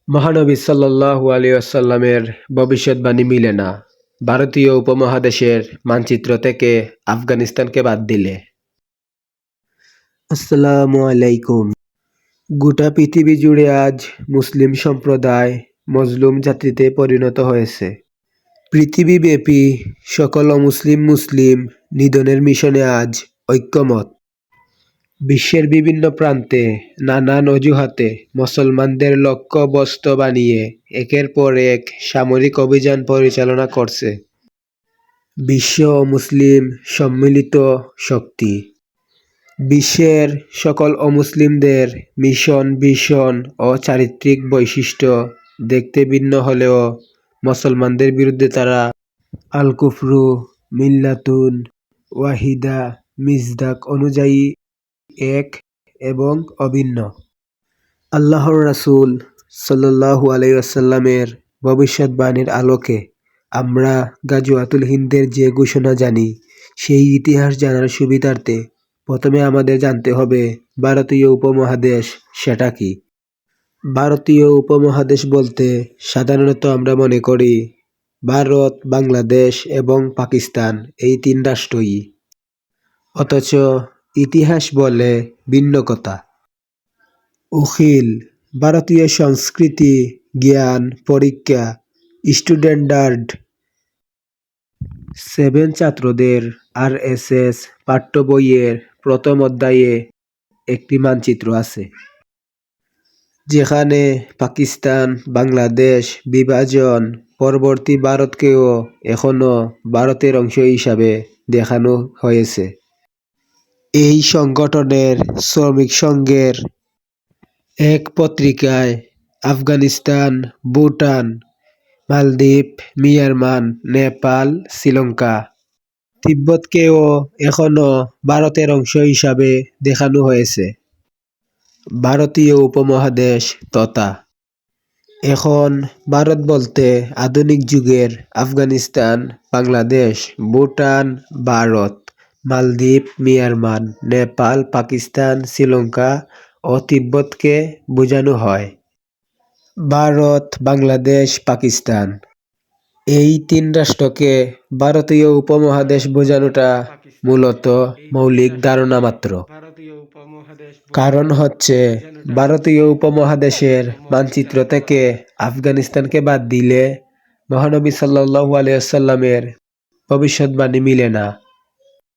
মহানবী সাল্লাল্লাহু আলাইহি ওয়াসাল্লামের ভবিষ্যদ্বাণী মিলে না ভারতীয় উপমহাদেশের মানচিত্র থেকে আফগানিস্তানকে বাদ দিলে। আসসালামু আলাইকুম। গোটা পৃথিবী জুড়ে আজ মুসলিম সম্প্রদায় মজলুম জাতিতে পরিণত হয়েছে। পৃথিবীব্যাপী সকল মুসলিম নিধনের মিশনে আজ ঐক্যমত। বিশ্বের বিভিন্ন প্রান্তে নানান অজুহাতে মুসলমানদের লক্ষ্যবস্তু বানিয়ে একের পর এক সামরিক অভিযান পরিচালনা করছে বিশ্ব ও মুসলিম সম্মিলিত শক্তি। বিশ্বের সকল অমুসলিমদের মিশন, ভিশন ও চারিত্রিক বৈশিষ্ট্য দেখতে ভিন্ন হলেও মুসলমানদের বিরুদ্ধে তারা আল কুফরু মিল্লাতুন ওয়াহিদা মিজদাক অনুযায়ী এক এবং অভিন্ন। আল্লাহর রাসূল সাল্লাল্লাহু আলাইহি ওয়াসাল্লামের ভবিষ্যদ্বাণীর আলোকে আমরা গাজওয়াতুল হিন্দের যে ঘোষণা জানি, সেই ইতিহাস জানার সুবিধার্থে প্রথমে আমাদের জানতে হবে ভারতীয় উপমহাদেশ সেটা কি। ভারতীয় উপমহাদেশ বলতে সাধারণত আমরা মনে করি ভারত, বাংলাদেশ এবং পাকিস্তান, এই তিন রাষ্ট্রই। অথচ ইতিহাস বলে ভিন্ন কথা। উখিল ভারতীয় সংস্কৃতি, জ্ঞান পরীক্ষা, স্টুডেন্টার্ড 7 ছাত্রদের RSS পাঠ্য বইয়ের প্রথম অধ্যায়ে একটি মানচিত্র আছে, যেখানে পাকিস্তান বাংলাদেশ বিভাজন পরবর্তী ভারতকেও এখনো ভারতের অংশ হিসাবে দেখানো হয়েছে। এই সংগঠনের শ্রমিক সংঘের এক পত্রিকায় আফগানিস্তান, ভুটান, মালদ্বীপ, মিয়ানমার, নেপাল, শ্রীলঙ্কা, তিব্বতকেও এখনো ভারতের অংশ হিসাবে দেখানো হয়েছে। ভারতীয় উপমহাদেশ তথা এখন ভারত বলতে আধুনিক যুগের আফগানিস্তান, বাংলাদেশ, ভুটান, ভারত, মালদ্বীপ, মিয়ানমার, নেপাল, পাকিস্তান, শ্রীলঙ্কা ও তিব্বতকে বোঝানো হয়। ভারত, বাংলাদেশ, পাকিস্তান এই তিন রাষ্ট্রকে ভারতীয় উপমহাদেশ বোঝানোটা মূলত মৌলিক ধারণা মাত্র। কারণ হচ্ছে ভারতীয় উপমহাদেশের মানচিত্র থেকে আফগানিস্তানকে বাদ দিলে মহানবী সাল্লাল্লাহু আলাইহি ওয়াসাল্লামের ভবিষ্যদ্বাণী মিলে না।